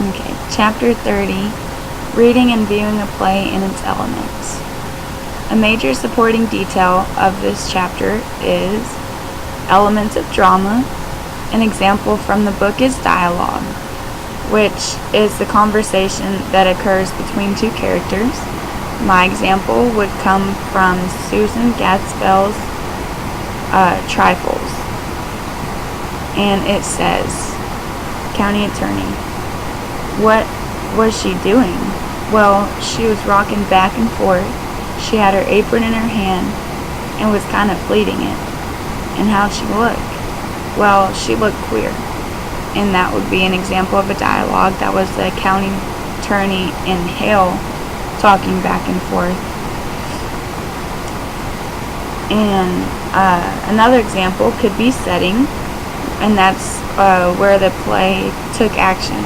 Okay, Chapter 30, Reading and Viewing a Play in its Elements. A major supporting detail of this chapter is elements of drama. An example from the book is dialogue, which is the conversation that occurs between two characters. My example would come from Susan Gaskell's Trifles. And it says, County Attorney, what was she doing? Well, she was rocking back and forth. She had her apron in her hand and was kind of pleating it. And how'd she look? Well, she looked queer. And that would be an example of a dialogue. That was the county attorney and Hale talking back and forth. And another example could be setting, and that's where the play took action,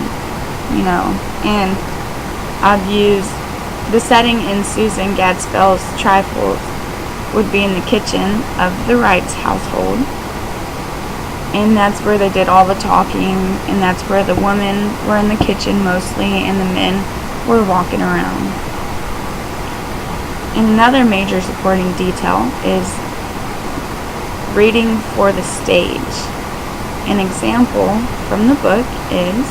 and I'd use the setting in Susan Gaskell's Trifles would be in the kitchen of the Wrights household, and that's where they did all the talking, and that's where the women were in the kitchen mostly, and the men were walking around. And another major supporting detail is reading for the stage. An example from the book is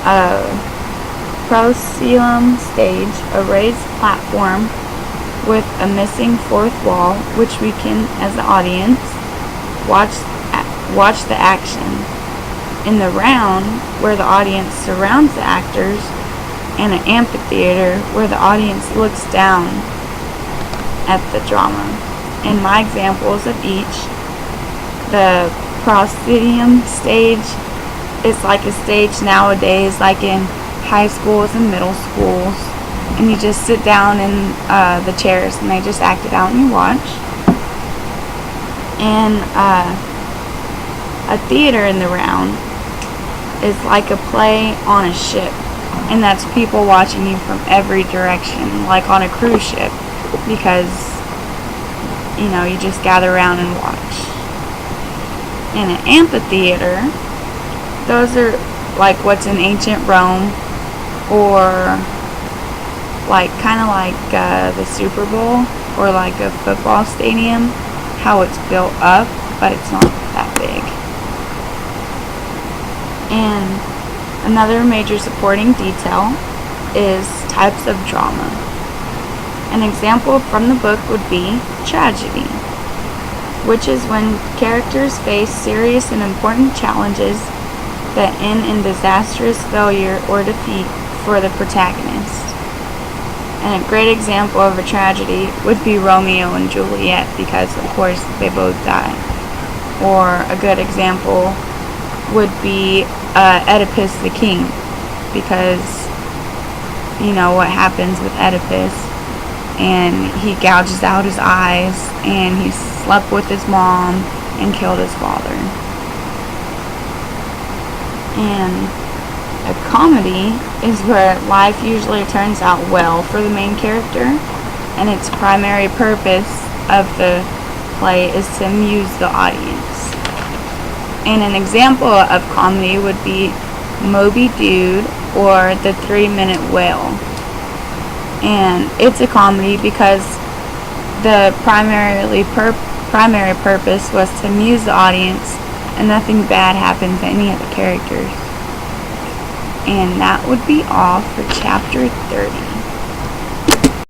a proscenium stage, a raised platform with a missing fourth wall, which we can, as the audience, watch the action. In the round, where the audience surrounds the actors, and an amphitheater, where the audience looks down at the drama. And my examples of each, the proscenium stage is like a stage nowadays, like in high schools and middle schools, and you just sit down in the chairs and they just act it out and you watch. And a theater in the round is like a play on a ship, and that's people watching you from every direction, like on a cruise ship, because you just gather around and watch. In an amphitheater, those are like what's in ancient Rome, or kind of like the Super Bowl, or like a football stadium, how it's built up, but it's not that big. And another major supporting detail is types of drama. An example from the book would be tragedy, which is when characters face serious and important challenges that end in disastrous failure or defeat for the protagonist. And a great example of a tragedy would be Romeo and Juliet, because of course they both die. Or a good example would be Oedipus the King, because what happens with Oedipus, and he gouges out his eyes, and he slept with his mom and killed his father. And a comedy is where life usually turns out well for the main character, and its primary purpose of the play is to amuse the audience. And an example of comedy would be Moby Dude or The 3-Minute Whale. And it's a comedy because the primary purpose was to amuse the audience, and nothing bad happened to any of the characters. And that would be all for Chapter 30.